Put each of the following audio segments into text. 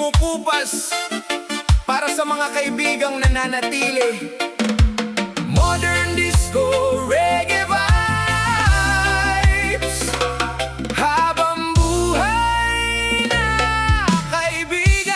kumukupas para sa mga kaibigang nananatili. Modern disco, reggae vibes, habang buhay na kaibigan.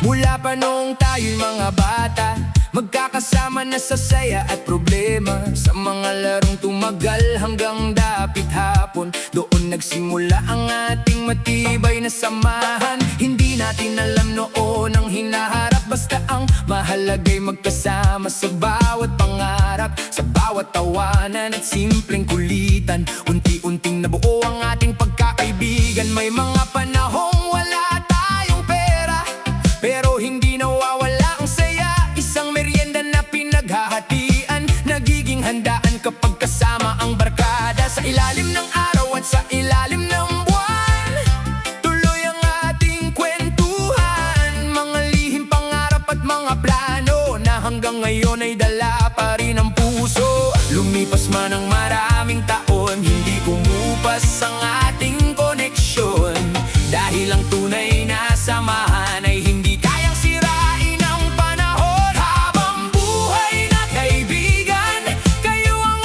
Mula pa noong tayo'y mga bata, magkakasama na sa saya at problema, sa mga larong tumagal hanggang dapit hapon. Doon nagsimula ang ating matibay na samahan. Hindi natin alam noon ang hinaharap, basta ang mahalaga'y magkasama sa bawat pangarap, sa bawat tawanan at simpleng kulitan. Unti-unting nabuo ang ating pagkakaibigan. May mga panahong wala tayong pera, pero hindi nawawala ang saya. Isang merienda na pinaghahatian, nagiging handaan kapag kasama ang barkada. Sa ilalim ng araw at sa ilalim ng buwan, tuloy ang ating kwentuhan. Mga lihim, pangarap at mga plano na hanggang ngayon ay dala pa rin ang puso. Lumipas man ang maraming taon, hindi kumupas ang ating koneksyon. Dahil ang tunay na samahan ay hindi kayang sirain ang panahon. Habang buhay na kaibigan, kayo ang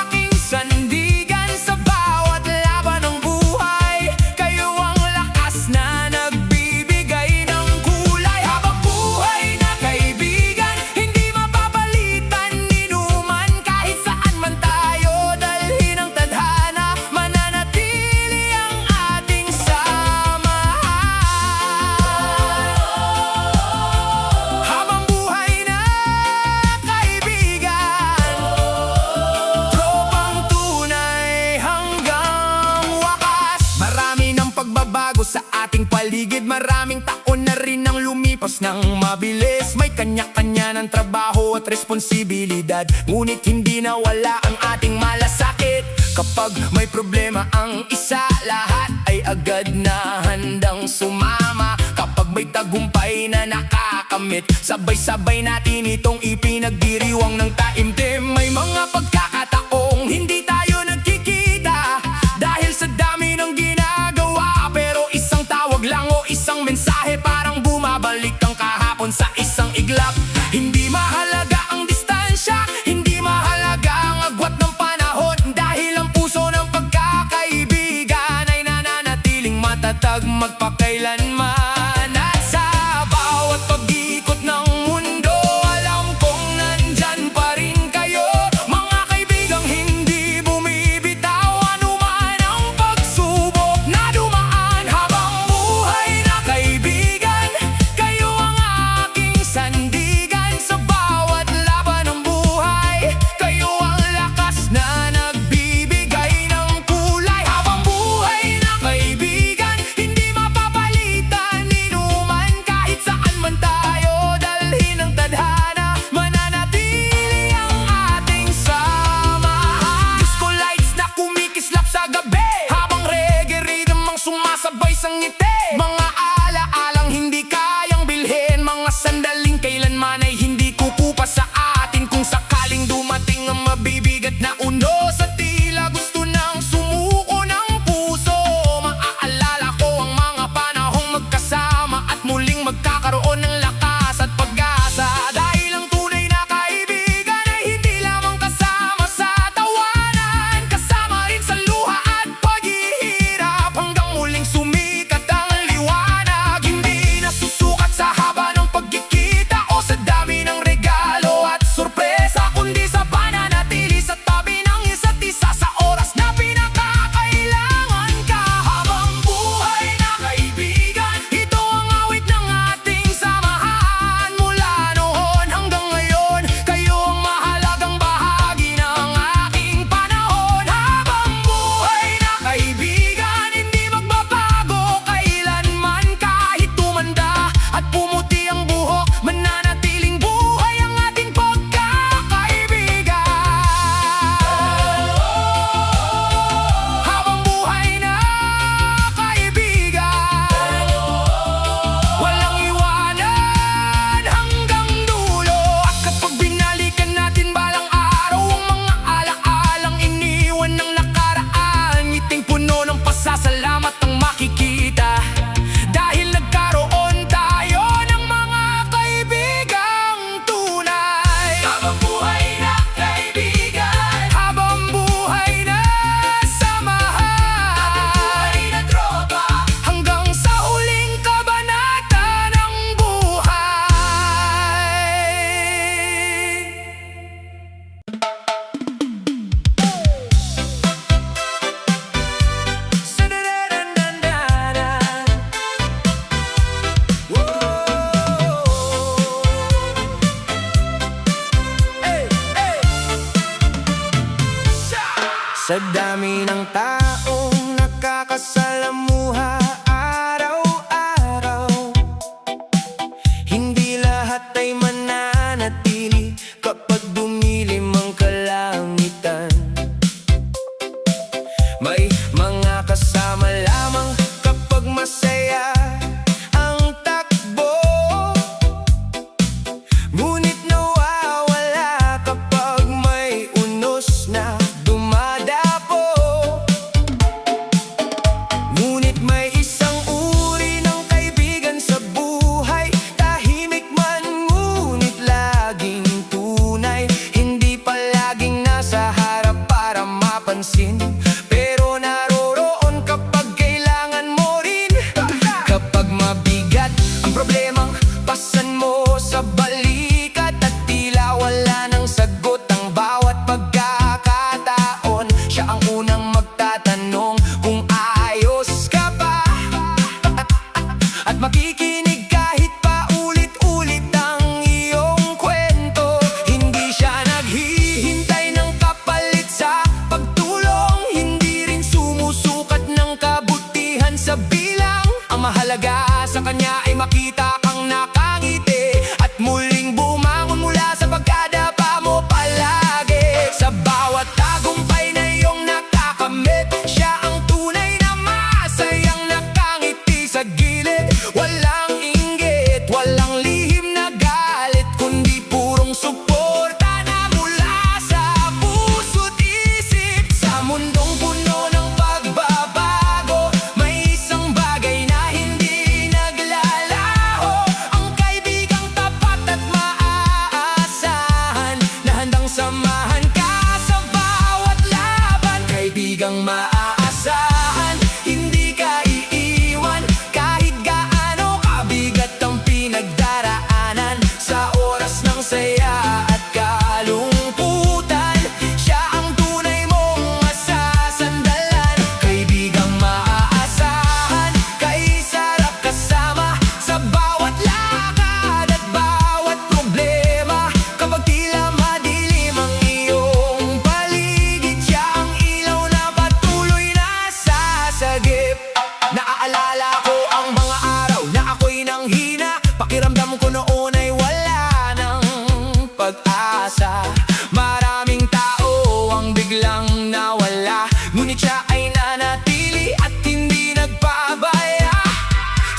aking sandigan. Sa bawat laban ng buhay, kayo ang lakas na nagbibigay ng kulay. Habang buhay na kaibigan, hindi mapapalitan inuman. Kahit saan man tayo dalhin ang tadhana, mananatili ang ating samahan. Habang buhay na kaibigan, tropang tunay hanggang wakas. Marami ng pagbabago sa ating paligid, maraming taon na rin ang lumipas ng mabilis. May kanya-kanya ng trabaho at responsibilidad, ngunit hindi nawala ang ating malasakit. Kapag may problema ang isa, lahat ay agad na handang sumama. Kapag may tagumpay na nakakamit, sabay-sabay natin itong ipinagdiriwang ng taimtim. May mga pagkakataong hindi tayo nagkikita dahil sa dami ng ginagawa, pero isang tawag lang o isang mensahe, parang bumabalik ang kahapon sa isang iglap. Hindi mahalaga ang distansya, hindi mahalaga ang agwat ng panahon, dahil ang puso ng pagkakaibigan ay nananatiling matatag magpakailanman. At sa bawat pag-ikot ng mundo, alam kong nandyan pa rin kayo. Mga kaibigan Sa dami ng taong nakakasalamuha araw-araw, hindi lahat ay mananatili kapag dumilim ang kalangitan. May mga kasama lamang kapag masaya ang takbo, ngunit nawawala kapag may unos na dumadapo. Ngunit may isang uri ng kaibigan sa buhay, tahimik man ngunit laging tunay. Hindi palaging nasa harap para mapansin, pero naroroon kapag kailangan mo rin. Kapag mabigat ang problemang pasan mo sa balikat at tila wala ng sagot ang bawat pagkakataon, siya ang unang magtatanong kung ayos ka ba, at makikinig kahit pa ulit-ulit ang iyong kwento. Hindi siya naghihintay ng kapalit sa pagtulong, hindi rin sumusukat ng kabutihan sa bilang. Ang mahalaga sa kanya ay makita kang nakangiti at muling bumangon mula sa pagkadapa mo palagi. Sa bawat tagumpay na iyong nakakamit, siya ang tunay na masayang nakangiti sa gilid. Walang inggit, walang lihim na galit, kundi purong suporta na mula sa puso't isip. Sa mundong puno ng pagbabago, may isang bagay na hindi naglalaho: ang kaibigang tapat at maaasahan, na handang samahan ka sa bawat laban. Kaibigang maaasahan, hindi ka iiwan kahit gaano kabigat ang pinagdaraanan. Sa oras ng saya at kalungkutan, siya ang tunay mong masasandalan. Kaibigang maaasahan, kaisarap kasama sa bawat lakad at bawat problema. Kapag tila madilim ang iyong paligid, siya ang ilaw na patuloy na sasagip. Naaalala ko ang mga araw na ako'y nanghina, pakiramdam ko noon ay wala ng pag-asa. Maraming tao ang biglang nawala, ngunit siya ay nanatili at hindi nagpabaya.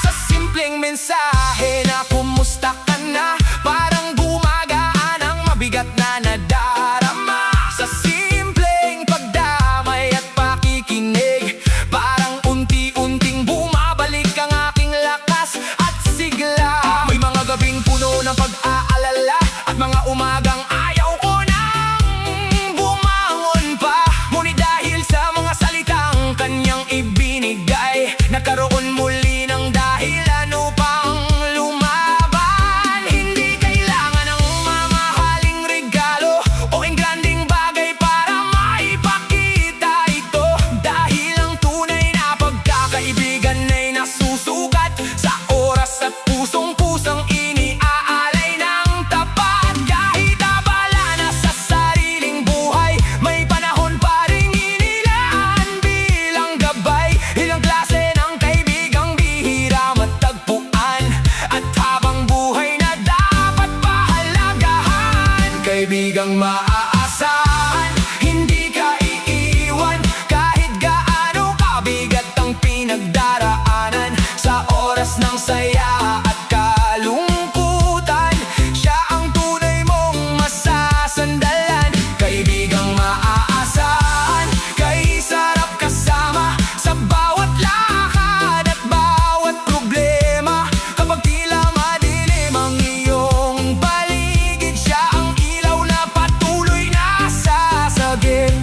Sa simpleng mensahe na kumusta ka na, parang gumagaan ang mabigat na nadarama. Sa simpleng pagdamay at pakikinig, parang unti-unting bumabalik ang aking lakas at sigla. May mga gabing puno ng pag-aalala at mga umagang ayaw ko nang bumangon pa, ngunit dahil sa mga salitang kanyang ibinigay, nagkaroon muli ng dahilan upang lumaban. Hindi kailangan ng mamahaling regalo o engranding bagay para maipakita ito, dahil ang tunay na pagkakaibigan ay nasusukat sa oras at pusong-pusang iniaalay ng tapat. Kahit abala na sa sariling buhay, may panahon pa ring inilaan bilang gabay. Ilang klase ng kaibigang bihira matagpuan, at habang buhay na dapat pahalagahan. Kaibigang maaasahan, hindi ka iiwan kahit gaano kabigat ang pinagdaraanan. Sa oras ng saya at kalungkutan, siya ang tunay mong masasandalan. Kaibigang maaasahan, kaisarap kasama sa bawat lakad at bawat problema. Kapag tila madilim ang iyong paligid, siya ang ilaw na patuloy na sasagip.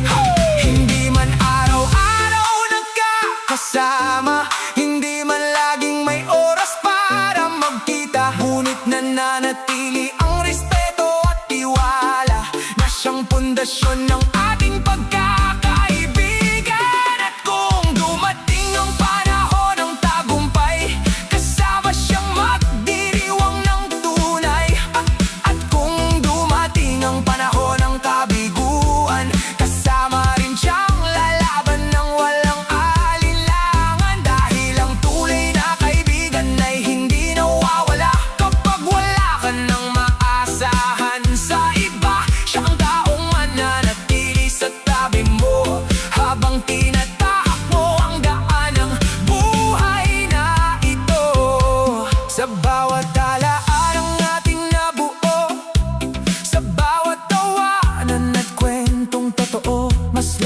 Hindi man araw-araw nagkakasama, hindi man laging may oras para magkita, ngunit nananatili ang respeto at tiwala na siyang pundasyon ng ating pagkakaibigan. At kung dumating ang panahon ng tagumpay, kasama siyang magdiriwang ng tunay. At kung dumating ang panahon ng kabiguan, kasama rin siyang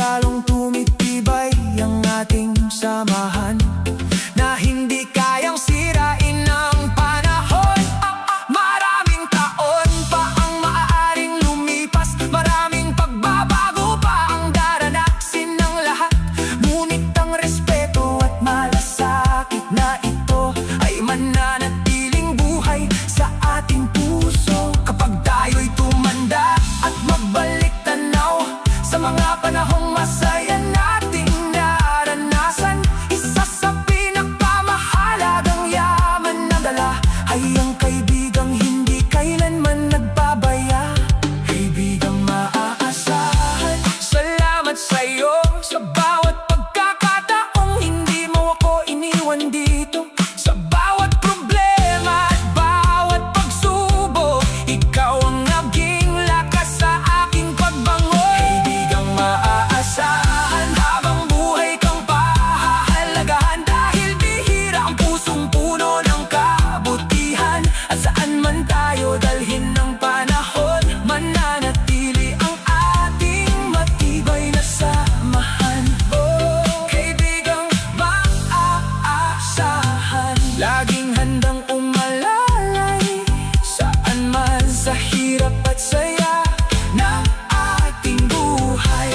lalong tumitibay ang ating samahan na hindi kayang sirain ng panahon. Maraming taon pa ang maaaring lumipas, maraming pagbabago pa ang daranasin ng lahat. Ngunit ang respeto at malasakit na ito ay mananatiling buhay sa ating puso. Kapag tayo'y tumanda at magbalik tanaw sa mga panahong masaya nating naranasan, isa sa pinakamahalagang yaman na dala ay ang kaibigang hindi kailanman nagbabaya, kaibigang maaasahan. Salamat sa'yo sa bawat pagkakataong hindi mo ako iniwan dito. Sa bawat problema at bawat pagsubok, ikaw ang naging lakas sa aking pagbangon. Kaibigang maaasahan, habang buhay kang pahahalagahan, dahil bihira ang pusong puno ng kabutihan. At saan man tayo dalhin ng panahon, mananatili ang ating matibay na samahan. Oh, kaibigang maaasahan, laging handang umalalay saan man sa hirap at saya ng ating buhay.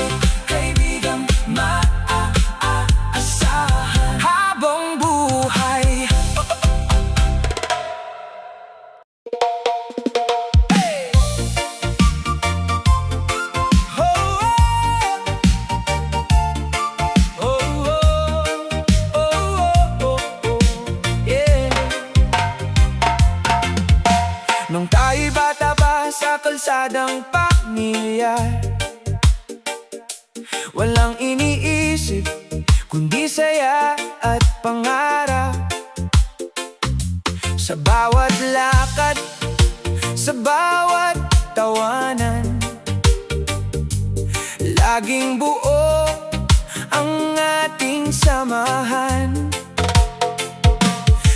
Kaibigang maaasahan habang buhay. Nung tayo'y bata pa sa kalsadang pamilyar, walang iniisip kundi saya at pangarap. Sa bawat lakad, sa bawat tawanan, laging buo ang ating samahan.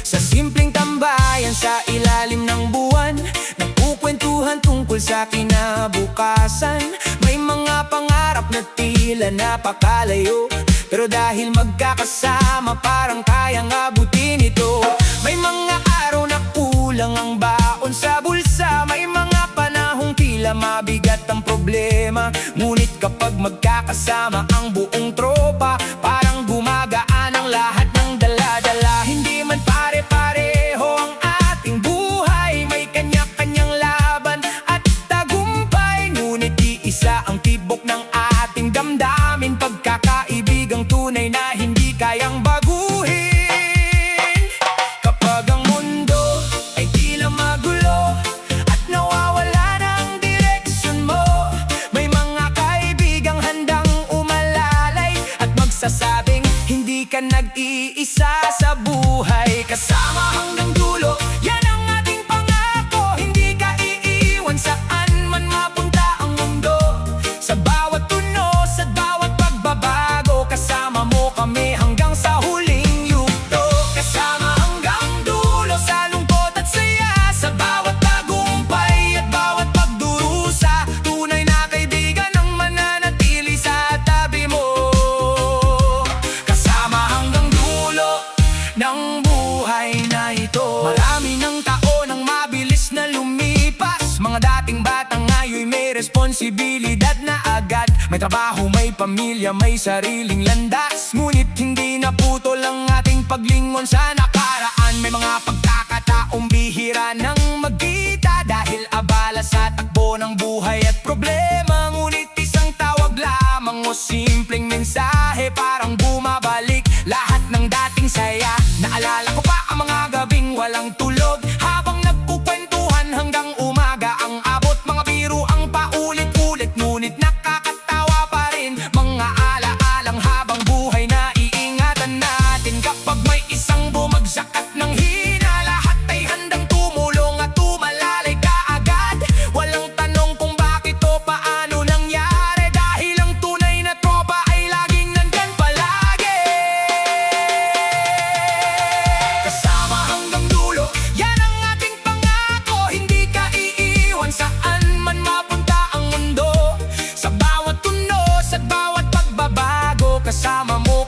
Sa simpleng tambayan sa ilalim ng buwan, nagkukwentuhan tungkol sa kinabukasan. May mga pangarap na tila napakalayo, pero dahil magkakasama parang kayang abutin ito. May mga araw na kulang ang baon sa bulsa, may mga panahong tila mabigat ang problema. Ngunit kapag magkakasama ang buong tropa, parang gumagaan ang lahat ng dala-dala. Hindi man pare-pareho ang ating buhay, may kanya-kanyang laban at tagumpay, ngunit iisa ang tibok ng ating damdamin. Pagkakaibigang tunay na hindi kayang baguhin. Kapag ang mundo ay tila magulo at nawawala ng direksyon mo, may mga kaibigang handang umalalay at magsasabing hindi ka nag-iisa sa buhay. Kasama hanggang dulo, yan ang ating pangako. Hindi ka iiwan saan man mapunta ang mundo. Sa bawat tunos at bawat pagbabago, kasama mo kami hanggang sa huling yugto. Kasama hanggang dulo sa lungkot at saya, sa bawat tagumpay at bawat pagdurusa. Tunay na kaibigan ang mananatili sa tabi mo. Kasama hanggang dulo ng buhay na ito. Marami ng taon ang mabilis na lumipas, mga dating batang ngayon may responsibilidad na agad. May trabaho, may pamilya, may sariling landas, ngunit hindi naputol ang ating paglingon sa nakaraan. May mga pagkakataong bihira nang magkita dahil abala sa takbo ng buhay at problema. Ngunit isang tawag lamang o simpleng mensahe, parang bumabalik lahat ng dating saya. Naalala ko pa ang mga gabing walang tulog, habang nagkukwentuhan hanggang umaga ang abot. Mga biro ang paulit-ulit, ngunit nakakatawa pa rin. Mga alaalang habang buhay na iingatan natin. Kapag may isang bumagsak at nang hina, lahat ay handang tumulong at tumalalay kaagad. Walang tanong kung bakit o paano nangyari, dahil ang tunay na tropa ay laging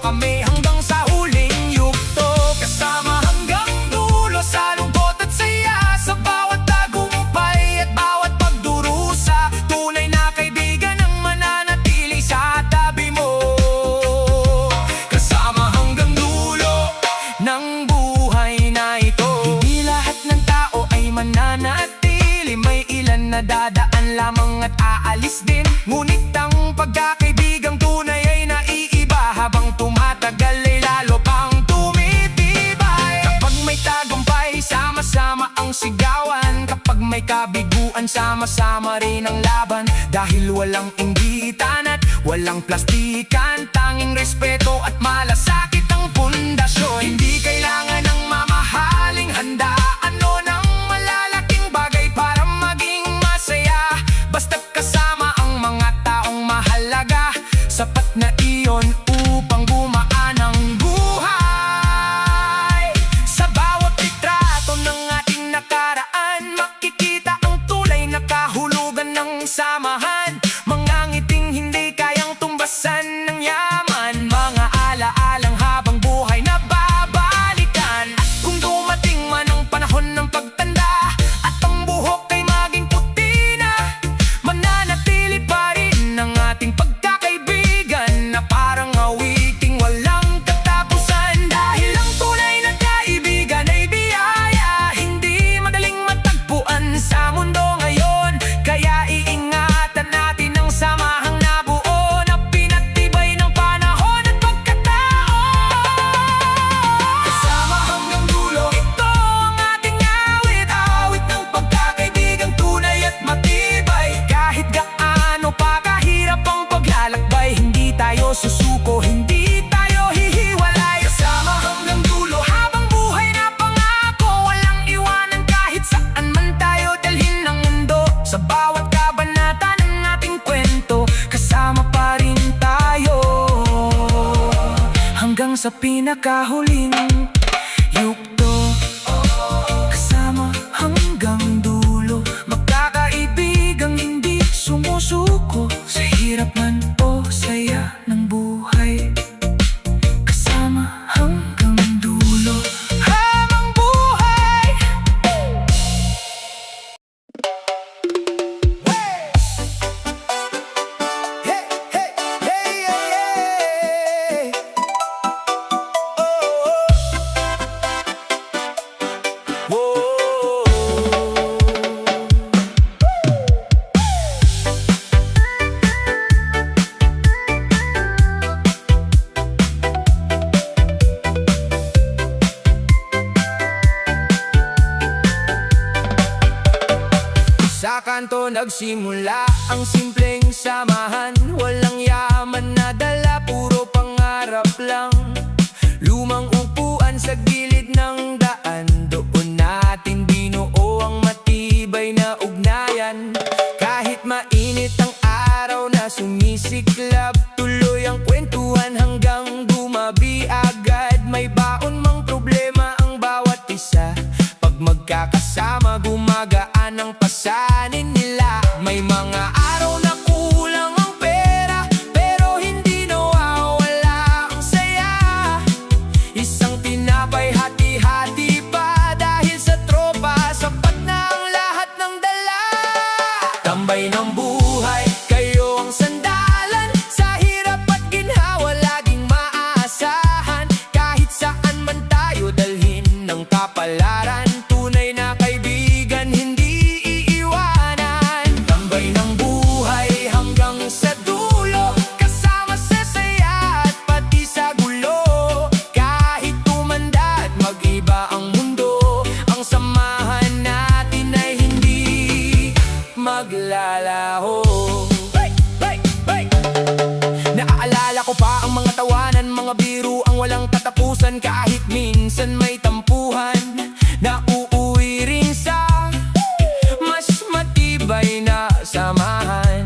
kami hanggang sa huling yugto. Kasama hanggang dulo sa lungkot at saya, sa bawat tagumpay at bawat pagdurusa. Tunay na kaibigan ang mananatili sa tabi mo. Kasama hanggang dulo ng buhay na ito. Hindi lahat ng tao ay mananatili, may ilan na dadaan lamang at aalis din. Ngunit ang pagkakaibigang tunay ay naiiba, habang tumatagal ay lalo pang tumitibay. Kapag may tagumpay, sama-sama ang sigawan. Kapag may kabiguan, sama-sama rin ang laban. Dahil walang inggitan at walang plastikan, tanging respeto at malasakit ang pundasyon. Hindi kailangan ng mamahaling handaan o ng malalaking bagay para maging masaya. Basta't kasama ang mga taong mahalaga, sapat na iyon upang gumaan ang buhay. Sa bawat litrato ng ating nakaraan, makikita ang tulay na kahulugan ng samahan. Mga ngiting hindi kayang tumbasan ng yaman, mga alaalang habang buhay na babalikan. At kung dumating man ang panahon ng pagtanda at ang buhok ay maging puti na, mananatili pa rin ang ating pagkakaibigan na parang awiting walang katapusan. Dahil ang tunay na kaibigan ay biyaya, hindi madaling matagpuan sa mundo ngayon. Kaya iingatan natin ang samahang nabuo, na pinatibay ng panahon at pagkataon. Kasama hanggang dulo, ito ang ating awit, awit ng pagkakaibigang tunay at matibay. Kahit gaano pa kahirap ang paglalakbay, hindi tayo susuko, hindi tayo hihiwalay. Kasama hanggang dulo habang buhay na pangako, walang iwanan kahit saan man tayo dalhin ng mundo. Sa bawat kabanata ng ating kwento, kasama pa rin tayo hanggang sa pinakahuling yugto. Kasama hanggang dulo, magkakaibigang hindi sumusuko. Sa hirap man o saya ng buhay, kasama hanggang dulo habang buhay. Hey, hey, hey, hey, hey. Sa kanto nagsimula ang simpleng samahan, walang yaman na dala, puro pangarap lang. Lumang upuan sa gilid ng daan, doon natin binuo ang matibay na ugnayan. Kahit mainit ang araw na sumisiklab, tuloy ang kwentuhan hanggang gumabi agad. May baon mang problema ang bawat isa, pag magkakasama gumagaan ang pasanin nila. May mga araw na kulang ang pera, pero hindi nawawala ang saya. Isang tinapay hati-hati pa, dahil sa tropa sapat na ang lahat ng dala. Tambay ng buhay, kayo ang sandalan, sa hirap at ginhawa laging maaasahan. Kahit saan man tayo dalhin ng kapalaran, tunay na kaibigan hindi iiwanan. Tambay ng buhay hanggang sa dulo, kasama sa saya at pati sa gulo. Kahit tumanda at mag-iba ang mundo, ang samahan natin ay hindi maglalaho. Naaalala ko pa ang mga tawanan, mga biro ang walang katapusan. Kahit minsan may tampuhan, nauuwi rin sa mas matibay na samahan.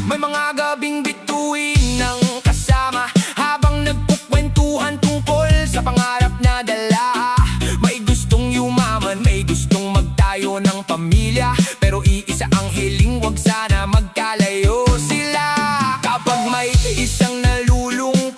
May mga gabing bituin ng kasama, habang nagkukwentuhan tungkol sa pangarap na dala. May gustong yumaman, may gustong magtayo ng pamilya, pero iisa ang hiling, wag sana magkalayo sila. Kapag may isang nalulungkot,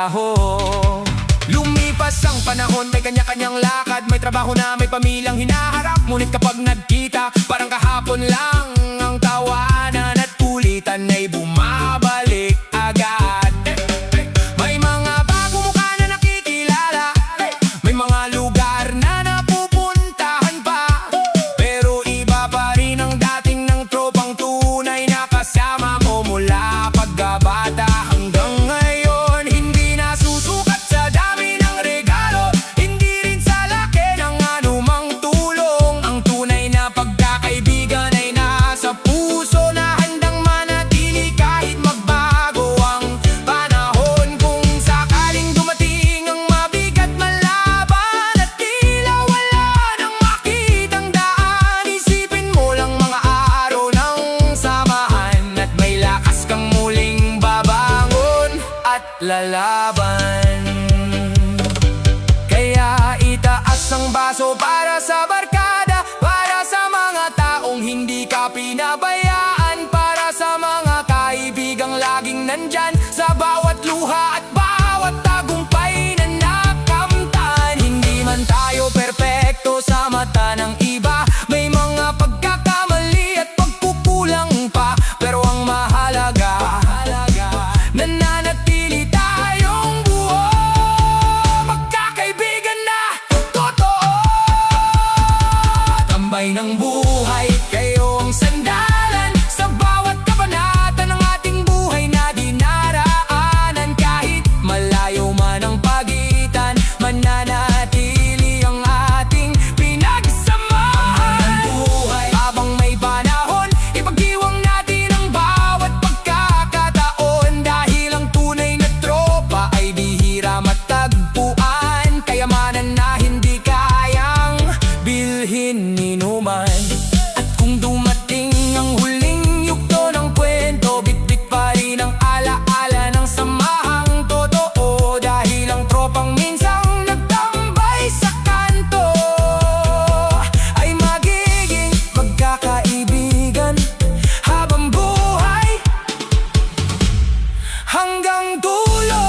trabaho. Lumipas ang panahon, may kanya-kanyang lakad, may trabaho na may pamilyang hinaharap. Ngunit kapag nagkita, parang kahapon lang ang tawanan at kulitan ay bumabalik agad. May mga bagong mukha na nakikilala, may mga lugar na napupuntahan pa, pero iba pa rin ang dating ng tropang tunay na kasama mo mula pagkabata hanggang ngayon. Hindi na susukat sa dami ng regalo, hindi rin sa laki ng anumang tulong. Ang tunay na pagkakaibigan ay nasa puso na handang manatili kahit magbago ang panahon. Kung sakaling dumating ang mabigat malaban at tila wala nang makitang daan, isipin mo lang mga araw ng samahan at may lakas kang muling babangon at lalaban. Kaya itaas ang baso para sa barkada, para sa mga taong hindi ka pinabayaan, para sa mga kaibigang laging nandyan sa bawat luha at bawat tagumpay na nakamtan. Hindi man tayo perpekto sa mata ng iba, may mga pagkakamali at pagkukulang pa, pero ang mahalaga, nananatili tayong buo, magkakaibigan na totoo. Tambay ng buhay, kayo ang sandalan sa bawat kabanata ng ating buhay na dinaraanan. Kahit malayo man ang pagitan, mananatili ang ating pinagsamahan. Buhay habang may panahon, ipagdiwang natin ang bawat pagkakataon, dahil ang tunay na tropa ay bihira matagpuan. Kayamanan na hindi kayang bilhin ni numan. At kung dumating ang huling yugto ng kwento, bitbit pa rin ang alaala ng samahang totoo, dahil ang tropang minsang nagtambay sa kanto ay magiging magkakaibigan habang buhay hanggang dulo.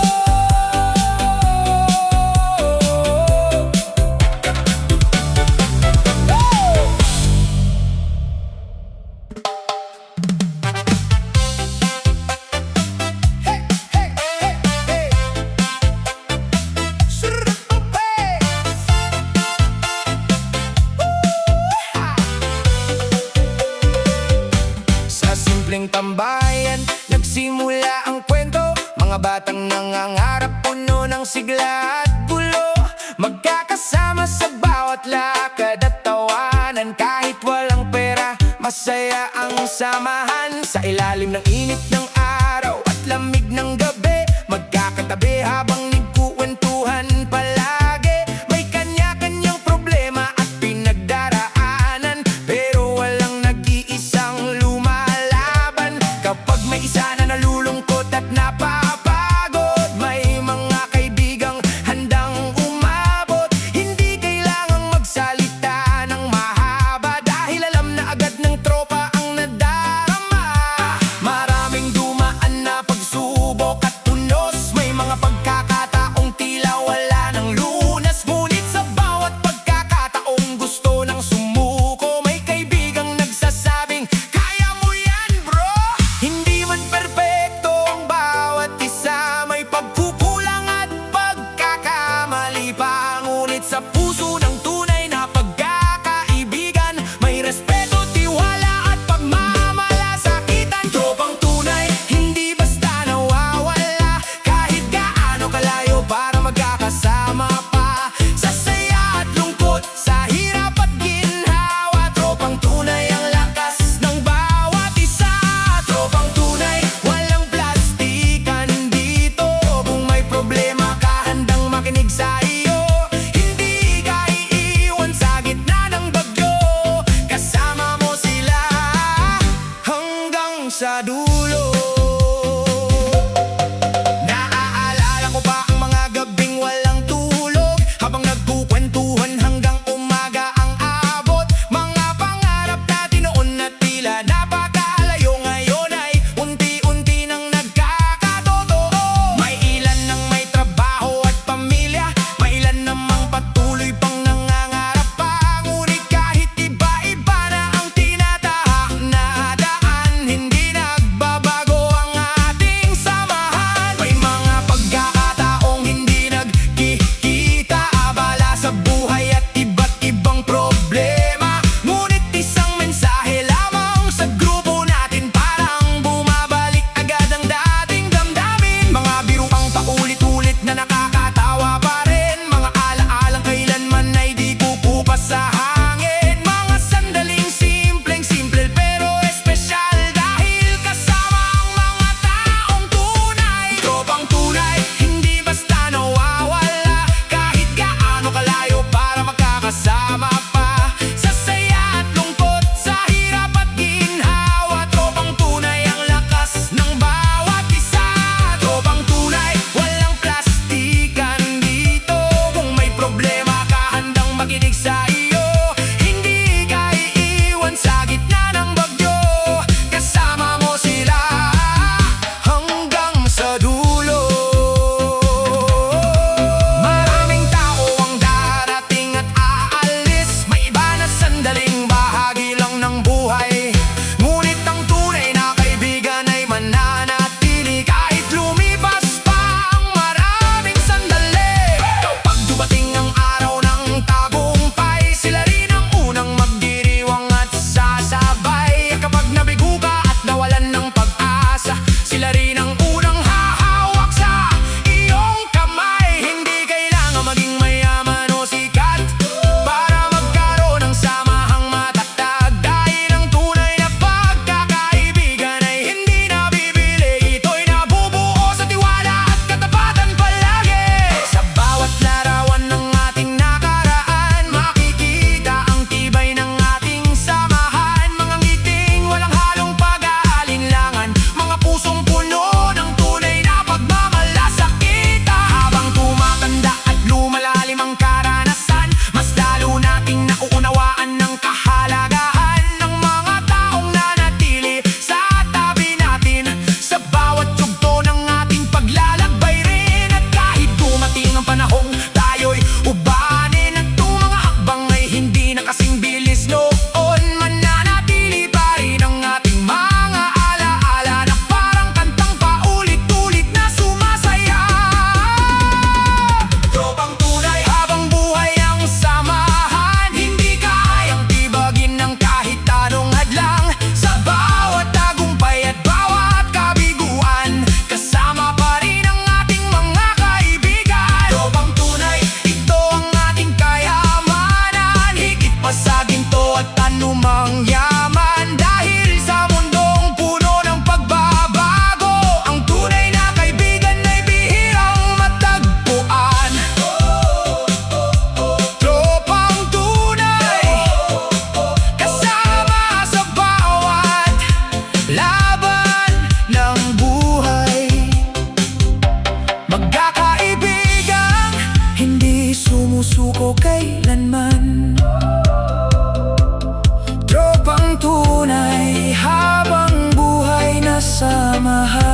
Sa simpleng tambayan, nagsimula ang kwento. Mga batang nangangarap, puno ng sigla at gulo, magkakasama sa bawat lakad at tawanan. Kahit walang pera, masaya ang samahan. Sa ilalim ng init ng araw at lamig ng gabi, magkakatabi habang nagkukwentuhan palagi. May kanya-kanyang problema at pinagdaraanan, pero walang nag-iisang lumalaban. Kapag may isa na nalulungkot at napapagod, may mga kaibigang handang umabot. Hindi kailangang magsalita ng mahaba, dahil alam na agad ng tropa ang nadarama. Maraming sumusuko kailanman. Tropang tunay habang buhay na samahan.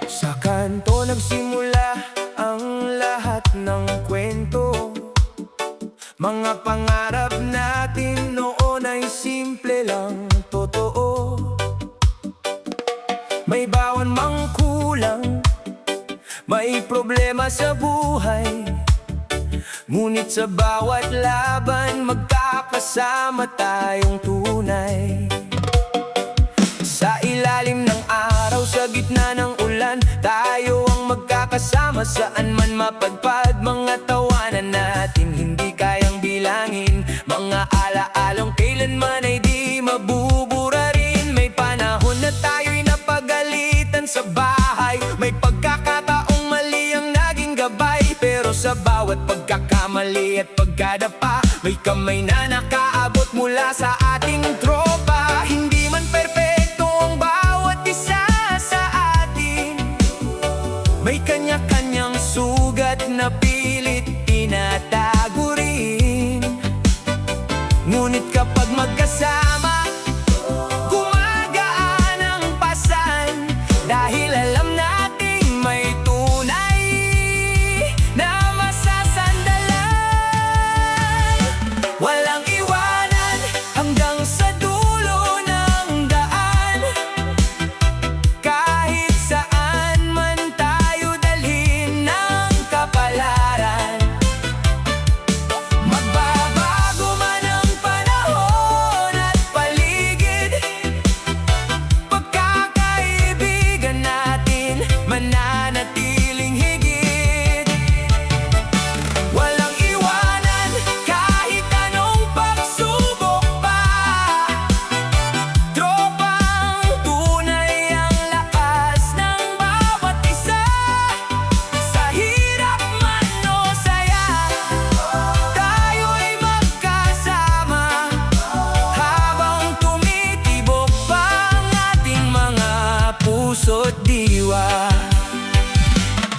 Sa kanto nagsimula ang lahat ng kwento. Mga pangarap natin noon ay simple lang, totoo. May bawan mang kulang, may problema sa buhay, ngunit sa bawat laban magkakasama tayong tunay. Sa ilalim ng araw, sa gitna ng ulan, tayo ang magkakasama saan man mapadpad. Mga tawanan natin hindi kayang bilangin, mga alaalang kailanman ay di mabubura rin. May panahon na tayo'y napagalitan sa bahay, may pagkakataong mali ang naging gabay. Pero sa bawat pagkakamali at pagkadapa, may kamay na nakaabot mula sa ating tropa. Hindi man perfecto ang bawat isa sa atin, may kanya-kanyang sugat na pilit tinatago rin. Ngunit kapag magkasama, gumagaan ang pasan, dahil alam nating may tunay na masasandalan. Walang iwanan hanggang sa dulo ng daan, kahit saan man tayo dalhin ng kapalaran. Magbabago man ang panahon at paligid, pagkakaibigan natin mananatiling higit. Walang iwanan kahit anong pagsubok pa, tropang tunay ang lakas ng bawat isa. Sa hirap man o saya, tayo'y magkasama, habang tumitibok pa ang ating mga puso't diwa.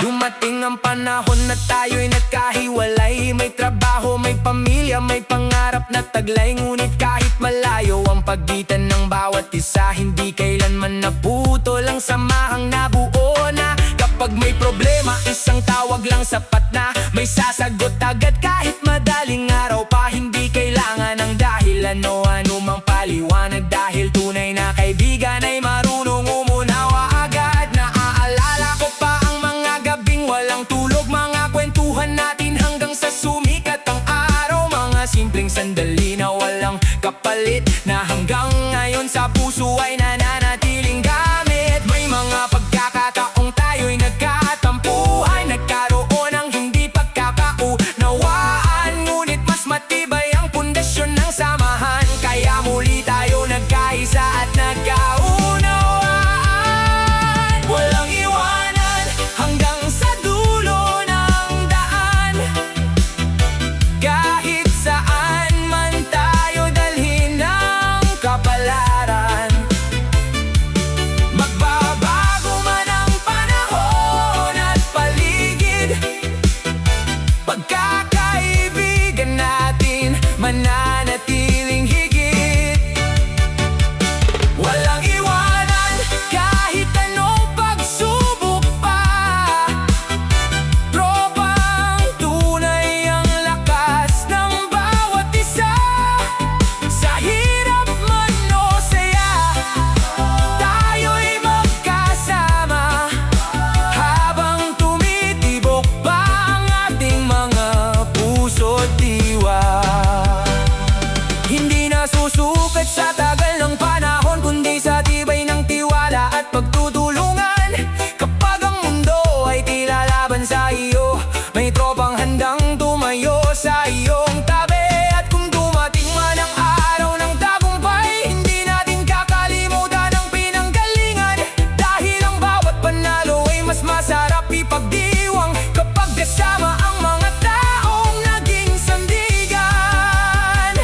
Dumating ang panahon na tayo'y nagkahiwalay, may trabaho, may pamilya, may pangarap na taglay. Ngunit kahit malayo ang pagitan ng bawat isa, hindi kailanman naputol ang samahang nabuo na. Kapag may problema, isang tawag lang sapat na, may sasagot agad kahit madaling araw pa. Hindi kailangan ng dahilan o anumang paliwanag, dahil tunay na kaibigan ay marunong umunawa agad. Naaalala ko pa ang mga gabing walang tulog, mga kwentuhan natin hanggang sa sumikat ang araw. Mga simpleng sandali na walang kapalit, na hanggang ngayon sa puso ay nananatiling gamit. May mga pagkakataong tayo'y nagkatampuhan, nagkaroon ng mas masarap ipagdiwang kapag kasama ang mga taong naging sandigan.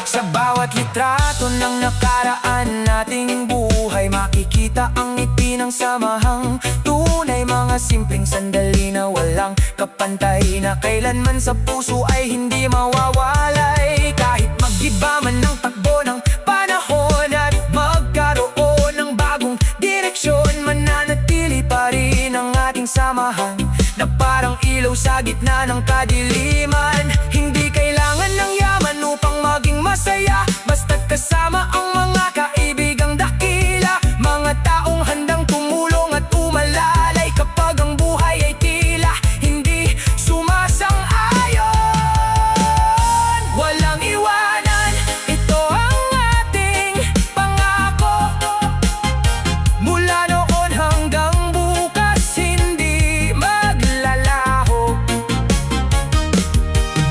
Sa bawat litrato ng nakaraan nating buhay, makikita ang ngiti ng samahang tunay. Mga simpleng sandali na walang kapantay, na kailanman sa puso ay hindi mawawalay. Kahit mag-iba man ng takbo ng panahon at magkaroon ng bagong direksyon, mananatili pa rin ang ating samahan na parang ilaw sa gitna ng kadiliman. Hindi kailangan ng yaman upang maging masaya, basta't kasama ang mga kaibigang dakila, mga taong handang tumulong at umalalay kapag ang buhay ay tila hindi sumasang-ayon. Walang iwanan, ito ang ating pangako. Mula noon hanggang bukas, hindi maglalaho.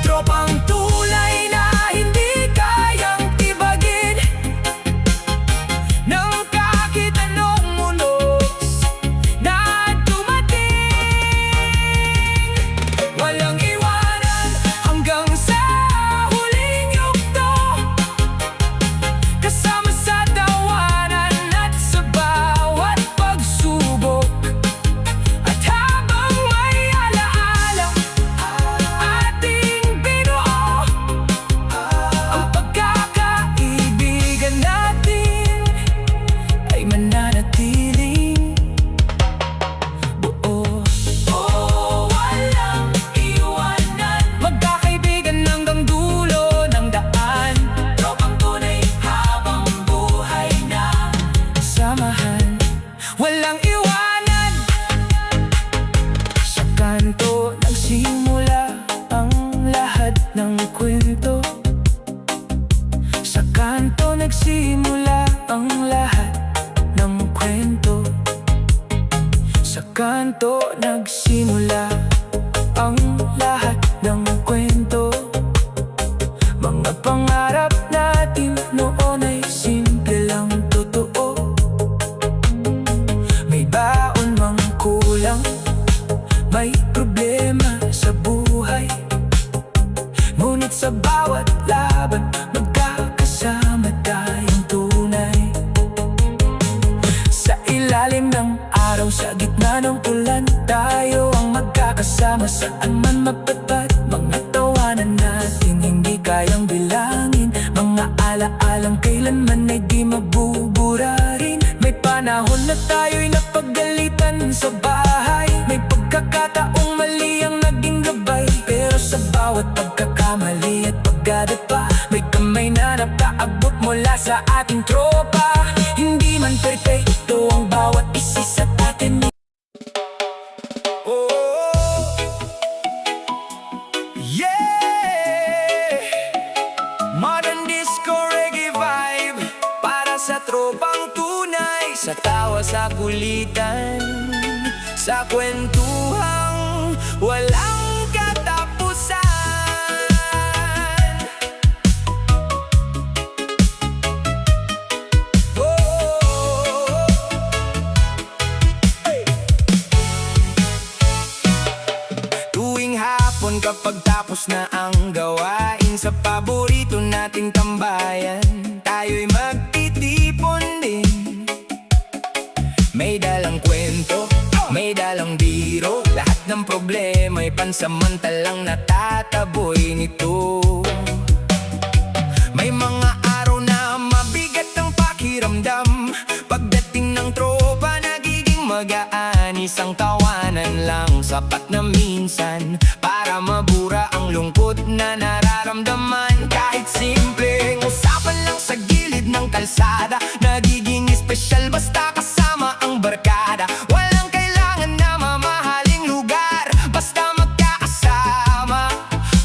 Tropang tunay na hindi kayang tibagin ng kahit anong unos na dumating. Walang iwanan hanggang sa huling yugto, kasama sa tawanan at sa bawat pagsubok. At habang may alaala ating binuo, ang pagkakaibigan natin ay mananatiling buo. Oh, walang iwanan, magkakaibigan hanggang dulo ng daan. Tropang tunay habang buhay na samahan. Walang iwanan, sa kanto nagsimula ang lahat ng kwento. Sa kanto nagsimula ang lahat ng kwento. Sa kanto nagsimula ang lahat ng kwento. Mga pangarap natin noon ay simple lang totoo. May baon mang kulang, may problema sa buhay, ngunit sa bawat laban magkakasama tayong tunay. Sa ilalim ng araw, sa gitna ng ulan, tayo ang magkakasama saan man mapadpad. Mga tawanan natin hindi kayang bilangin, mga alaalang kailanman ay di mabubura rin. May panahon na tayo'y napagalitan sa bahay, may pagkakataong mali ang naging gabay, pero sa bawat pagkakamali at pagdadapa, may kamay na napaabot mula sa ating tropa. Hindi man perpekto ang bawat isa sa atin. Oh, yeah! Modern disco reggae vibe para sa tropang tunay, sa tawa, sa kulitan, sa kwentuhang walang katapusan. Oh, tuwing hapon kapag tapos na ang gawain, sa paborito nating tambayan, tayo'y magtitipon din. May dalang kwento, may dalang biro, lahat ng problema'y pansamantalang natataboy nito. May mga araw na mabigat ang pakiramdam, pagdating ng tropa nagiging magaan. Isang tawanan lang sapat na minsan para mabura ang lungkot na nararamdaman. Kahit simpleng usapan lang sa gilid ng kalsada, nagiging espesyal basta kasama ang barkada. Walang kailangan na mamahaling lugar, basta magkakasama.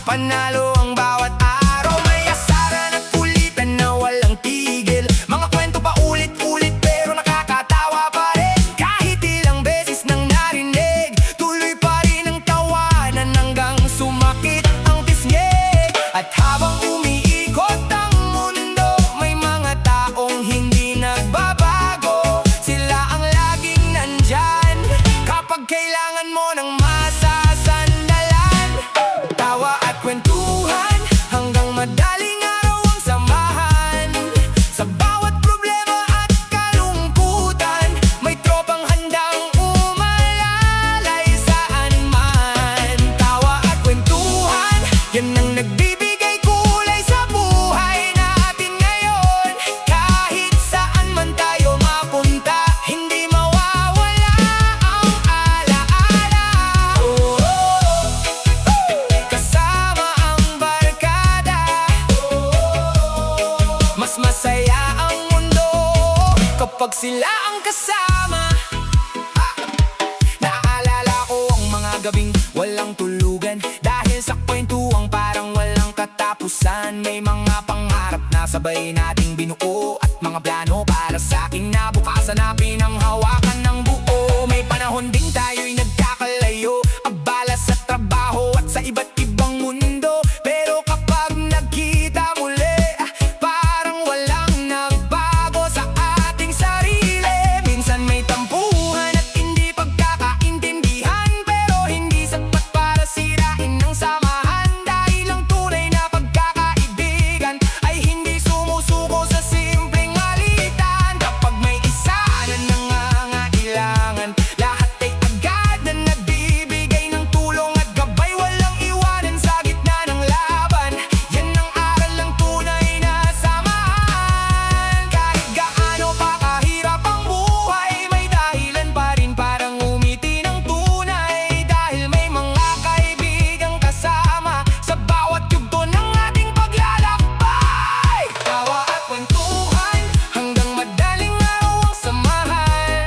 Panalo ang bawat araw, may asaran at kulitan na walang tigil. Mga kwento pa ulit-ulit pero nakakatawa pa rin. Kahit ilang beses nang narinig, tuloy pa rin ang tawanan hanggang sumakit ang tisngig. At habang umiikot ang mundo, may mga taong hindi nagbabago, sila ang laging nandyan. kailangan mo ng masasandalan, tawa at kwentuhan, hanggang madaling araw ang samahan. Sa bawat problema at kalungkutan, may tropang handang umalalay saan man. Tawa at kwentuhan, yan ang nagbibigay kulay sa buhay natin ngayon. Kahit saan man tayo mapunta, hindi mawawala ang alaala. Kasama ang barkada, mas masaya ang mundo kapag sila ang kasama. Naaalala ko ang mga gabing walang tulugan, dahil sa kwentuang parang walang katapusan. May mga pangarap na sabay nating binuo, at mga plano para sa aking nabukasan na pinanghawakan ng buo. May panahon din tayo'y nagkakalayo, abala sa trabaho at sa iba't ibang mundo. Pero kapag nagkita muli, parang walang nagbago sa ating sarili. Minsan may tampuhan at hindi pagkakaintindihan, pero hindi sapat para sirain ang samahan. Dahil ang tunay na pagkakaibigan ay hindi sumusuko sa simpleng alitan. Kapag may isa na nangangailangan, lahat ay agad na nagbibigay ng tulong at gabay, walang iwanan sa gitna ng laban. Yan ang aral ng tunay na samahan. Kahit gaano pa kahirap ang buhay, may dahilan pa rin parang umiti ng tunay. Dahil may mga kaibigang kasama sa bawat yugto ng ating paglalakbay. Tawa at kwentuhan, hanggang madaling araw ang samahan.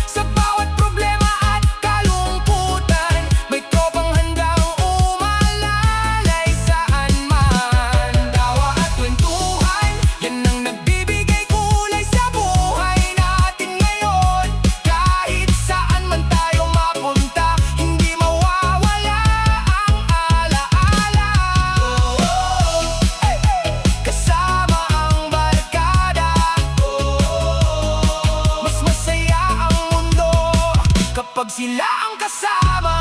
Sa bawat problema at kalungkutan, may tropang handang umalalay saan man. Tawa at kwentuhan, yan ang nagbibigay kulay sa buhay natin ngayon. Kahit saan man tayo mapunta, hindi mawawala ang alaala. Kasama ang barkada, mas masaya ang mundo kapag sila ang kasama.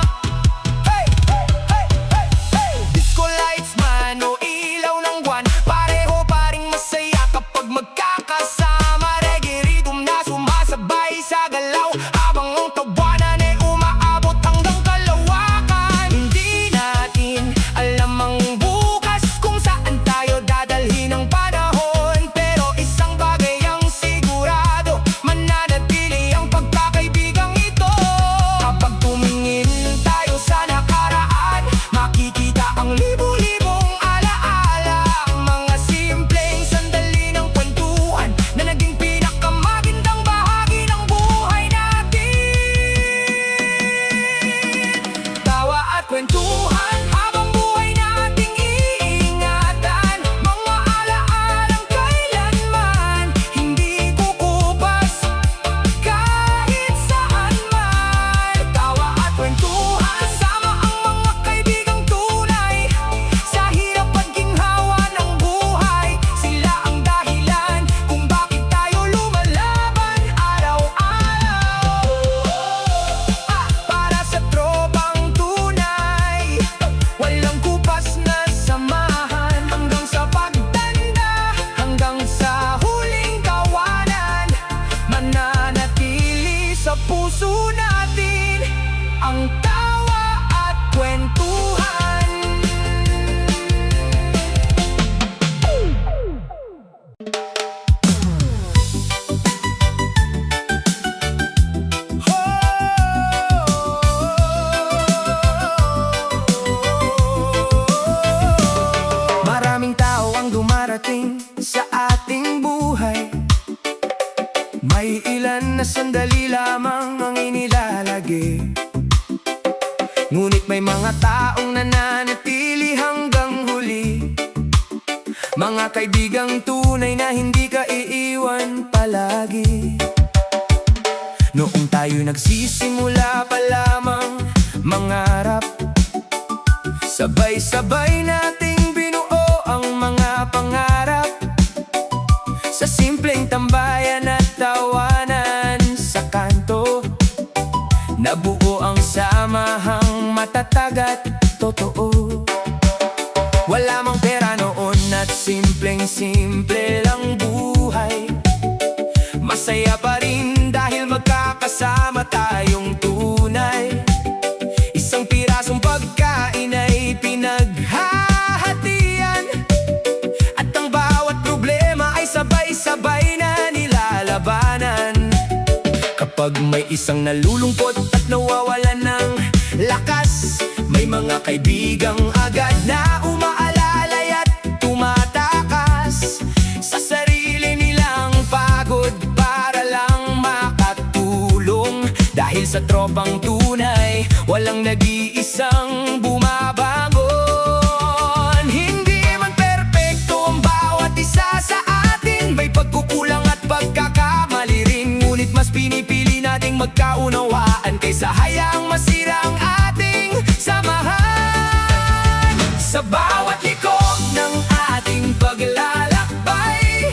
Hey! Hey! Hey! Hey! Hey! Disco lights man o ilaw ng buwan, pareho pa ring masaya kapag magkakasama. Reggae rhythm na sumasabay sa galaw, habang ang tawanan ay umaabot hanggang kalawakan. Hindi natin alam ang bukas, kung saan tayo dadalhin ang panahon, pero isang bagay ang sigurado, mananatili ang pagkakaibigang ito. Kapag tumingin tayo sa nakaraan, makikita ang libu-libong alaala, ang mga simpleng sandali ng kwentuhan na naging pinakamagandang bahagi ng buhay natin. Tawa at kwentuhan, habang buhay nating iingatan, mga alaalang kailanman hindi kukupas kahit saan man. Tawa at kwentuhan, kasama ang mga kaibigang tunay, sa hirap at ginhawa ng buhay. Sila ang dahilan kung bakit tayo lumalaban araw-araw. Para sa tropang tunay, walang kupas na samahan, hanggang sa pagtanda, hanggang sa huling kawanan. Mananatili sa puso natin ang tawa at kwentuhan. Maraming tao ang dumarating sa ating buhay, may ilan na sandali lamang ang inilalagi. Ngunit may mga taong nananatili hanggang huli, mga kaibigang tunay na hindi ka iiwan palagi. Noong tayo nagsisimula pa lamang mangarap, sabay-sabay nating binuo ang mga pangarap. Sa simpleng tambayan at tawanan sa kanto, nabuo ang samahang matatag at totoo. Wala mang pera noon at simpleng-simple lang buhay. Masaya pa rin dahil magkakasama tayong tunay. Isang pirasong pagkain ay pinaghahatian, at ang bawat problema ay sabay-sabay na nilalabanan. Kapag may isang nalulungkot at nawawalan ng lakas, may mga kaibigang agad na umaalalay at tumatakas sa sarili nilang pagod para lang makatulong. Dahil sa tropang tunay, walang nag-iisang bumabangon. Hindi man perpekto ang bawat isa sa atin, may pagkukulang at pagkakamali rin. Ngunit mas pinipili nating magkaunawaan kaysa hayaang masira ang ating samahan. Sa bawat liko ng ating paglalakbay,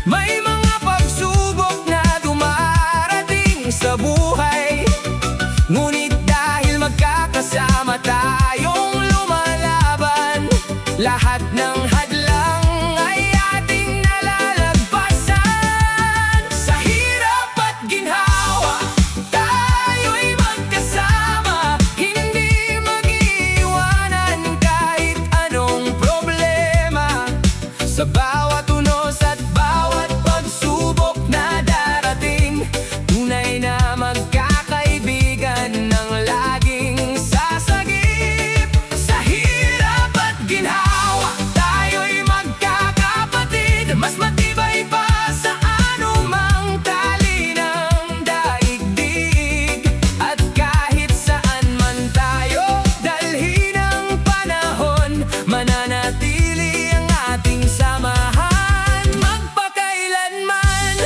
may mga pagsubok na dumarating sa buhay. Ngunit dahil magkakasama tayong lumalaban, lahat ng hadlang ay ating nalalagpasan. Sa hirap at ginhawa, tayo'y magkasama, hindi mag-iiwanan kahit anong problema. Sa bawat unos at bawat pagsubok na darating, tunay na magkakaibigan ng laging sasagip. Sa hirap at ginhawa, tayo'y magkakapatid, mas matibay pa sa anumang tali ng daigdig. At kahit saan man tayo dalhin ng panahon, mananatili ang ating samahan magpakailanman.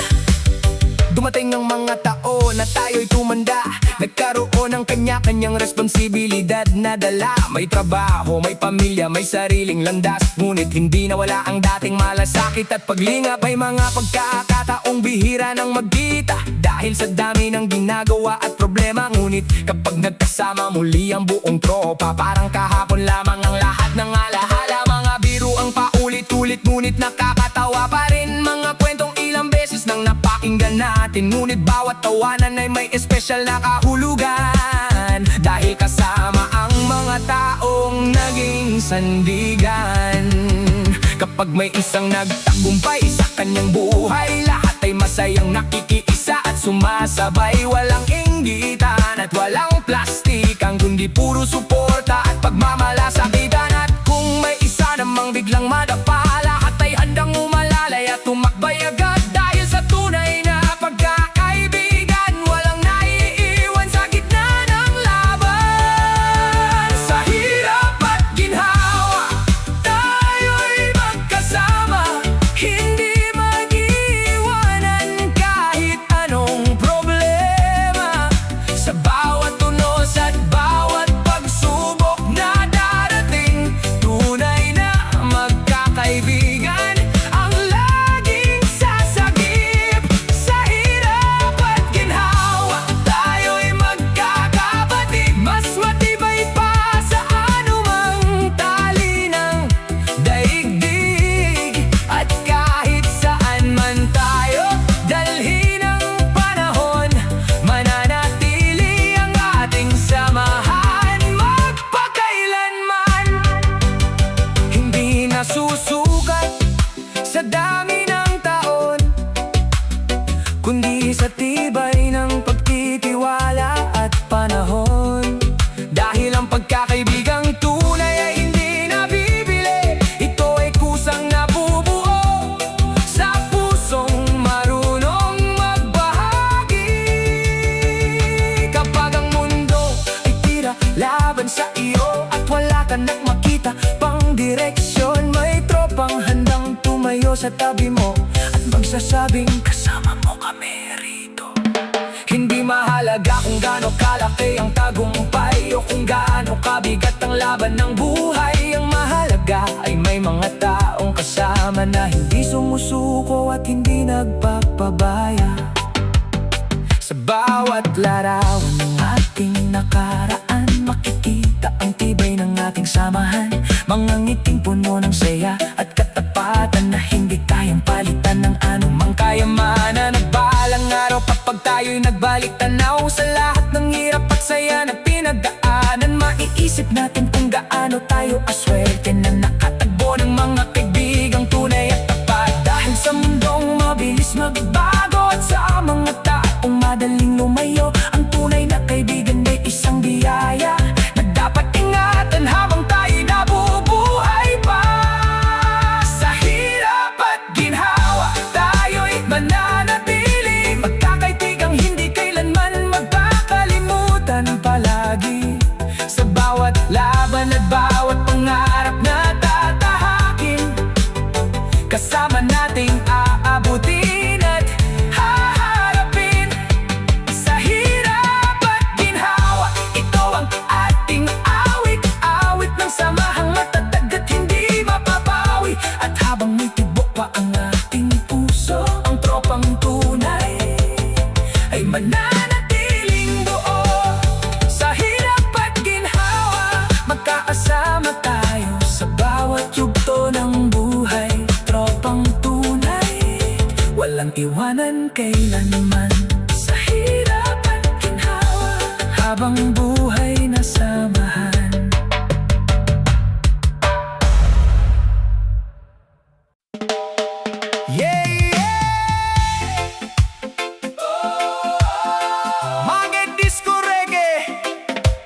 Dumating ang mga taon na tayo'y tumanda, nagkaroon ng kanya-kanyang responsibilidad na dala. May trabaho, may pamilya, may sariling landas. Ngunit hindi nawala ang dating malasakit at paglingap. May mga pagkakataong bihira ng magkita dahil sa dami ng ginagawa at problema. Ngunit kapag nagkasama muli ang buong tropa, parang kahapon lamang ang lahat ng alahala. Mga biro ang paulit-ulit ngunit nakakatawa pa rin. Mga kwentong ilang beses nang napakinggan natin, ngunit bawat tawanan ay may espesyal na kahulugan. Dahil kasama ang mga taong naging sandigan. Kapag may isang nagtagumpay sa kanyang buhay, lahat ay masayang nakikiisa at sumasabay. Walang inggitan at walang plastikang, kundi puro suporta at pagmamalasakitan. At kung may isa namang biglang madapa, lahat ay handang umalalay at tumakbay agad. Dahil sa tunay na pagkakaibigan, walang naiiwan sa gitna ng laban. Sa hirap at ginhawa, tayo'y magkasama, hindi mag-iwanan kahit anong problema. Sa bawat unos at bawat pagsubok na darating, tunay na magkakaibigan ang laging sasagip. Sa hirap at ginhawa, tayo'y magkakapatid, mas matibay pa sa anumang tali ng daigdig. At kahit saan man tayo dalhin ng panahon, mananatili ang ating samahan magpakailanman. Hindi nasusukat sa dami ng taon, kundi sa tibay ng pagtitiwala at panahon. Dahil ang pagkakaibigang tunay ay hindi nabibili, ito ay kusang nabubuo sa pusong marunong magbahagi. Kapag ang mundo ay tira laban sa iyo at wala ka nang makita pang direksyon, may tropang handang tumayo sa tabi mo at magsasabing kasama mo kami rito. Hindi mahalaga kung gaano kalaki ang tagumpay o kung gaano kabigat ang laban ng buhay. Ang mahalaga ay may mga taong kasama na hindi sumusuko at hindi nagpapabaya. Sa bawat larawan ng ating nakaraan, makikita ang tibay ng ating samahan. Mga ngiting puno ng saya at katapatan na hindi kayang palitan ng anumang kayamanan. Nagbalang araw kapag tayo'y nagbalik tanaw sa lahat ng hirap at saya na pinagdaanan. Maiisip natin kung gaano tayo aswerte na nakatagbo ng mga kaibigang tunay at tapat. Dahil sa mundong mabilis magbago at sa mga taong madaling lumayo, ang tunay na kaibigan ay isang biyaya na dapat ingatan habang tayo'y nabubuhay pa. Sa hirap at ginhawa, tayo'y mananatili magkakaibigang hindi kailanman magkakalimutan palagi. Sa bawat laban at bawat pangarap na tatahakin, kasama nating aabutin at haharapin. Sa hirap at ginhawa, ito ang ating awit, awit ng samahang matatag at hindi mapapawi. At habang may tibok pa ang ating puso, ang tropang tunay ay mananatiling buo. Sa hirap at ginhawa, magkakasama tayo sa bawat yugto ng buhay. Tropang tunay, walang iwanan kailanman. Sa hirap at ginhawa, habang buhay na samahan. Yeah, yeah! Mga disco reggae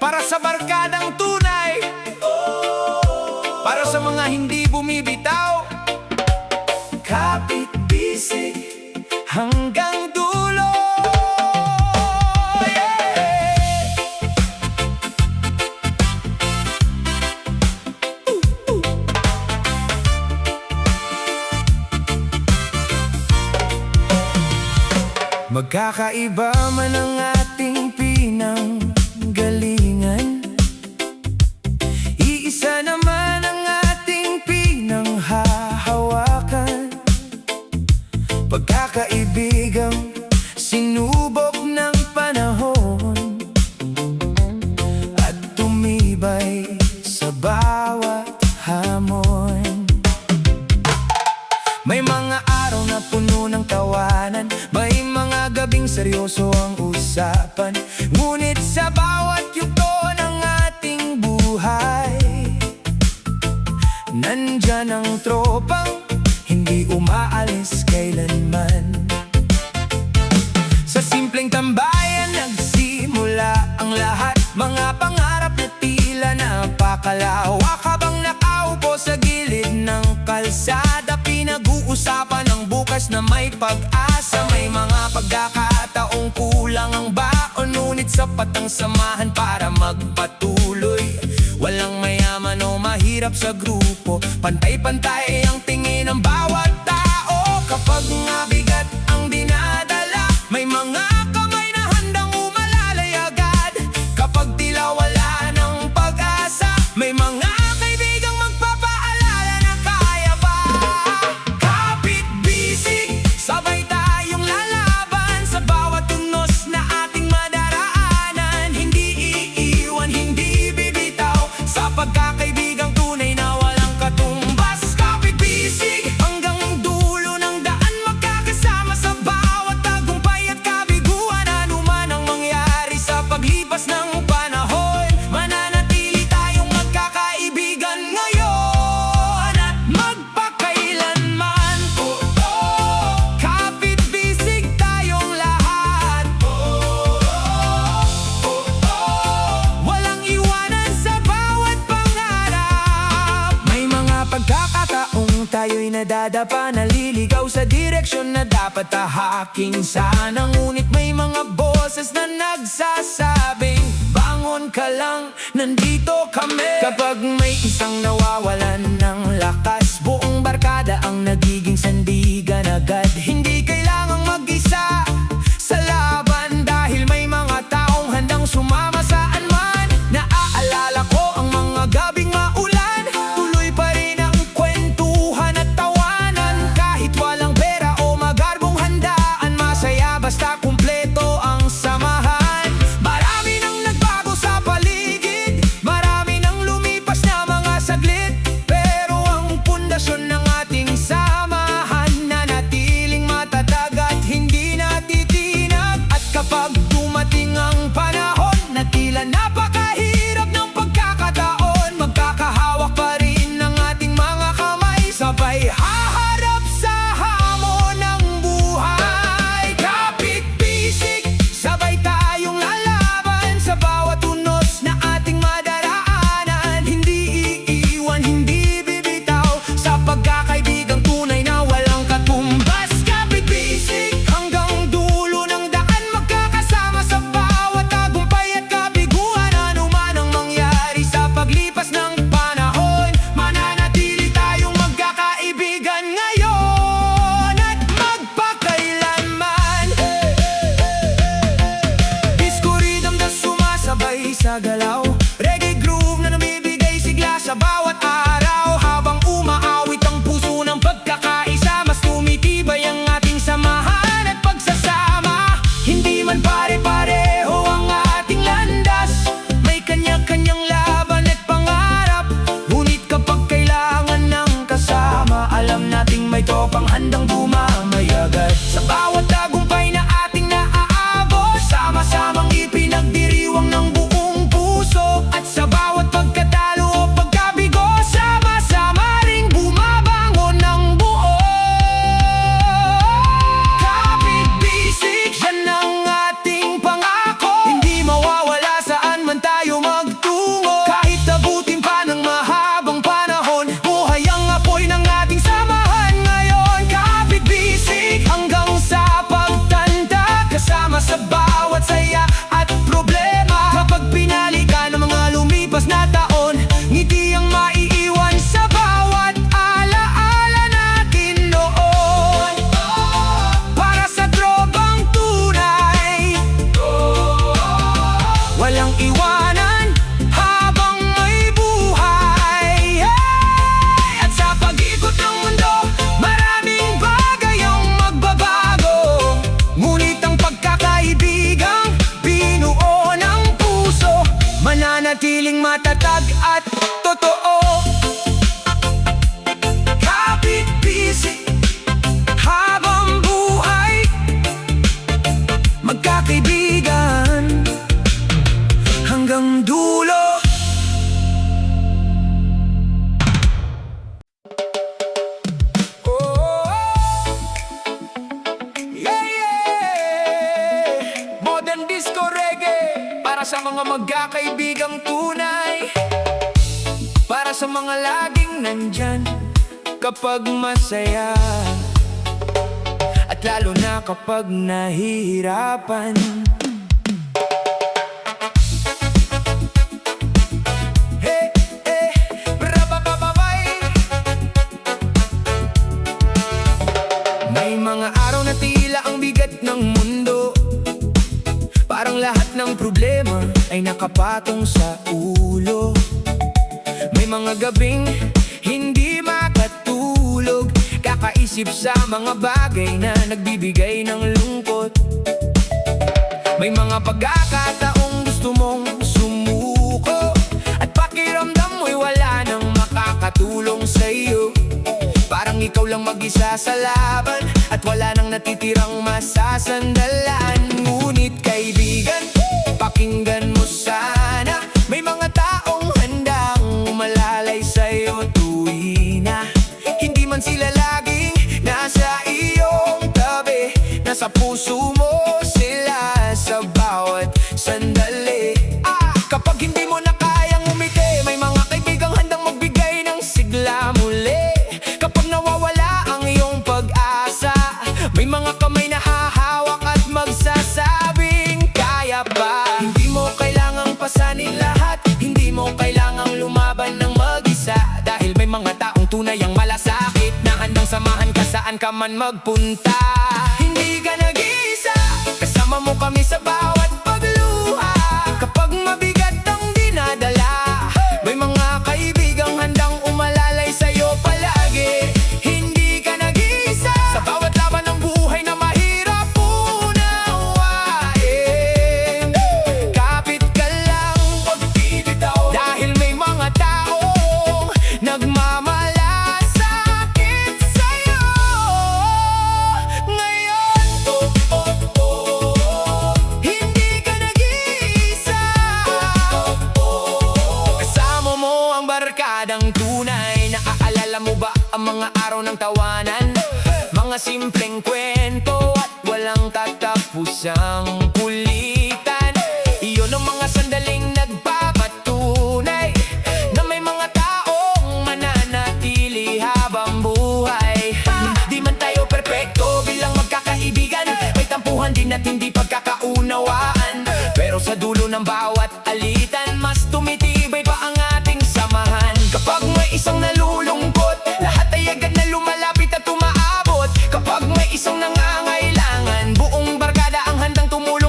para sa barkadang tunay, para sa mga hindi bumibitaw. Kapit bisig hanggang dulo. Yeah! Magkakaiba man ang ating pinanggalingan, iisa naman ang ating pinanghahawakan. Pagkakaibigang sinubok ng panahon at tumibay sa bawat hamon. May mga araw na puno ng tawanan, may mga gabing seryoso ang usapan. Ngunit sa bawat yugto ng ating buhay, nandyan ang tropang hindi umaalis kailanman. Sa simpleng tambayan nagsimula ang lahat, mga pangarap na tila napakalawak. Habang nakaupo sa gilid ng kalsada, pinag-uusapan ang bukas na may pag-asa. May mga pagkakataong kulang ang baon, ngunit sapat ang samahan para magpatuloy. Walang mayaman o mahirap sa grupo, pantay-pantay ang tingin ng bawat tao. Kapag nga bigat ang dinadala, may mga kamay na handang umalalay agad. Kapag tila wala ng pag-asa, may mga kaibigang magpapaalala na kaya pa. Kapit bisig, sabay tayong lalaban sa bawat tunos na ating madaraanan. Hindi iiwan, hindi bibitaw sa pagkakaibigang tunay na walang katumbas. Kapit bisig hanggang dulo ng daan, magkakasama sa bawat tagumpay at kabiguan. Anuman ang mangyari sa paglipas ng panahon, mananatili tayong magkakaibigan ngayon at magpakailanman. Kapit bisig tayong lahat, walang iwanan sa bawat pangarap. May mga pagkakataong tayo'y nadadapa, naliligaw sa direksyon na dapat tahaking sana. Ngunit may mga boses na nagsasabing, bangon ka lang, nandito kami. Kapag may isang nawawalan ng lakas, buong barkada ang nagiging sandigan agad. Hindi kailangang mag-isa sa laban, dahil may mga taong handang sumama saan man. Naaalala ko ang mga gabing maulan, tuloy pa rin ang kwentuhan at tawanan. Kahit walang pera o magarbong handaan, masaya basta kumpleto ang sa galaw. Reggae groove na namibigay sigla sa bawat araw. Habang umaawit ang puso ng pagkakaisa, mas tumitibay ang ating samahan at pagsasama. Hindi man pare-pareho ang ating landas, may kanya-kanyang laban at pangarap. Ngunit kapag kailangan ng kasama, alam nating may tropang handang bumamayagad. Sa bawat tagumpay na ating naaabot, sama-samang ipinagdiriwang ng buong puso. At sa bawat pagkatalo o pagkabigo, sama-sama ring bumabangon ng buo. Kapit-bisig, yan ang ating pangako, hindi mawawala saan man tayo magtungo. Kahit abutin pa ng mahabang panahon, buhay ang apoy ng ating samahan ngayon. Kapit-bisig hanggang sa pagtanda, kasama sa bawat saya at problema. Kapag pinali ka ng mga lumipas na taon, ngiti ang maiiwan sa bawat alaala natin noon. Para sa tropang tunay, walang iwanan habang may buhay. At sa pag-ikot ng mundo, maraming bagay ang magbabago. Ngunit ang pagkakaibigang binuo ng puso, mananatiling matatag at totoo. Kapit-bisig habang buhay, magkakaibigan hanggang dulo. Oh, yeah, yeah. Modern disco reggae, para sa mga magkakaibigang tunay, para sa mga laging nandyan kapag masaya, at lalo na kapag nahihirapan. Hey, hey, brabababay. May mga araw na tila ang bigat ng mundo, parang lahat ng problema ay nakapatong sa ulo. May mga gabing hindi makatulog, kakaisip sa mga bagay na nagbibigay ng lungkot. May mga pagkakataong gusto mong sumuko, at pakiramdam mo'y wala nang makakatulong sa'yo. Parang ikaw lang mag-isa sa laban, at wala nang natitirang masasandalan. Ngunit kaibigan, pakinggan mo sana, may mga taong handang malalay sa'yo tuwi na. Hindi man sila laging nasa iyong tabi, nasa puso mo sila sa bawat sandali. Kapag hindi mo na kayang umiti, may mga kaibigang handang magbigay ng sigla muli. Kapag nawawala ang iyong pag-asa, may mga kamay na hahawak at magsasabing kaya pa. Hindi mo kailangang pasanin lahat, hindi mo kailangang lumaban ng mag-isa, dahil may mga taong tunay ang malasakit na handang samahan ka saan ka man magpunta. Hindi ka nag-iisa, kasama mo kami sa bawat pagluha. Kapag mabigat ang dinadala, may mga kaibigang handang umalalay sa'yo palagi. Hindi ka nag-iisa sa bawat laban ng buhay na mahirap unawain. Kapit ka lang, huwag bibitaw, dahil may mga taong nagmamalasakit sa'yo ngayon. Hindi ka nag-iisa, kasama mo ang barkadang tunay. Naaalala mo ba ang mga araw ng tawanan? Mga simpleng kwento at walang tatapusang kulitan. Iyon ang mga sandaling nagpapatunay na may mga taong mananatili habang buhay. Di man tayo perpekto bilang magkakaibigan, may tampuhan din at hindi pagkakaunawaan. Pero sa dulo ng bawat alitan, mas tumitibay pa ang ating samahan. Kapag may isang nalulungkot, lahat ay agad na lumalapit at umaabot. Kapag may isang nangangailangan, buong barkada ang handang tumulong.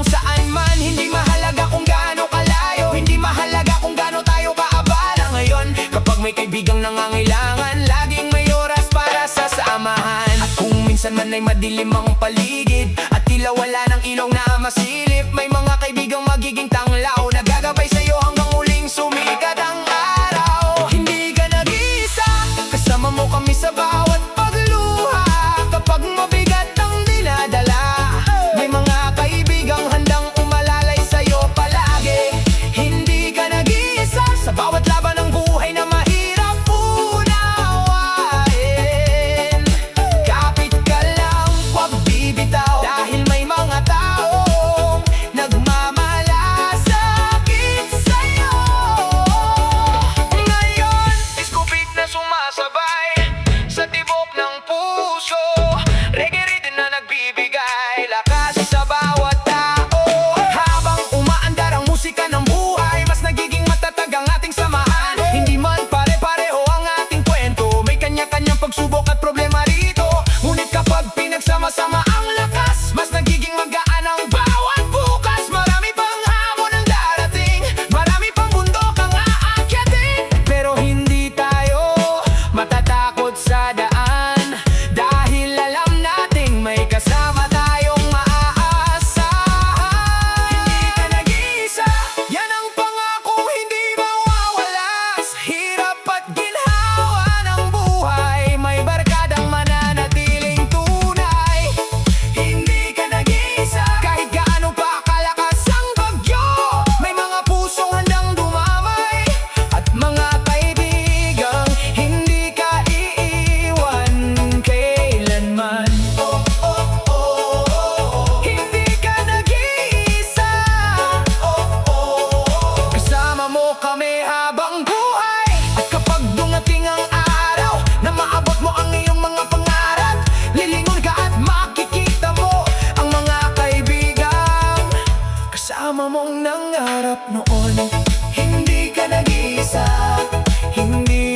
ay madilim ang paligid at tila wala ng ilong na masilip. May mga kaibigang magiging tanglaw, nagagabay sa'yo hanggang muling sumikat ang araw. Hindi ka nag-iisa, kasama mo kami sa bawat pagluha. Kapag mabigat ang dinadala, may mga kaibigang handang umalalay sa'yo palagi. Hindi ka nag-iisa sa bawat laban ng buhay na mahirap unawain. Kapit ka lang, huwag bibitaw, dahil may mga taong nagmamalasakit sa'yo. Ngayon, iskupit na sumasabay sa tibok ng puso, reggae rhythm na nagbibigay lakas sa bawat tao. Habang umaandar ang musika ng buhay, mas nagiging matatag ang ating samahan. Hindi man pare-pareho ang ating kwento, may kanya-kanyang pagsubok at problema rito. Ngunit kapag pinagsama-sama ang lakas, mas nagiging magaan ang bawat bukas. Marami pang hamon ang darating, marami pang bundok ang aakyatin, pero hindi tayo matatakot sa daan, dahil alam nating may kasama tayong maaasahan. Hindi ka nag-iisa, yan ang pangako hindi mawawala. Sa hirap at ginhawa ng buhay, may barkadang mananatiling tunay. Hindi ka nag-iisa, kahit gaano pa kalakas ang bagyo, may mga pusong handang dumamay at mga kaibigang hindi ka iiwan kailanman. Hindi ka nag-iisa, kasama mo kami habang buhay. At kapag dumating ang araw na maabot mo ang iyong mga pangarap, lilingon ka at makikita mo ang mga kaibigang kasama mong nangarap noon. Hindi ka nag-iisa, hindi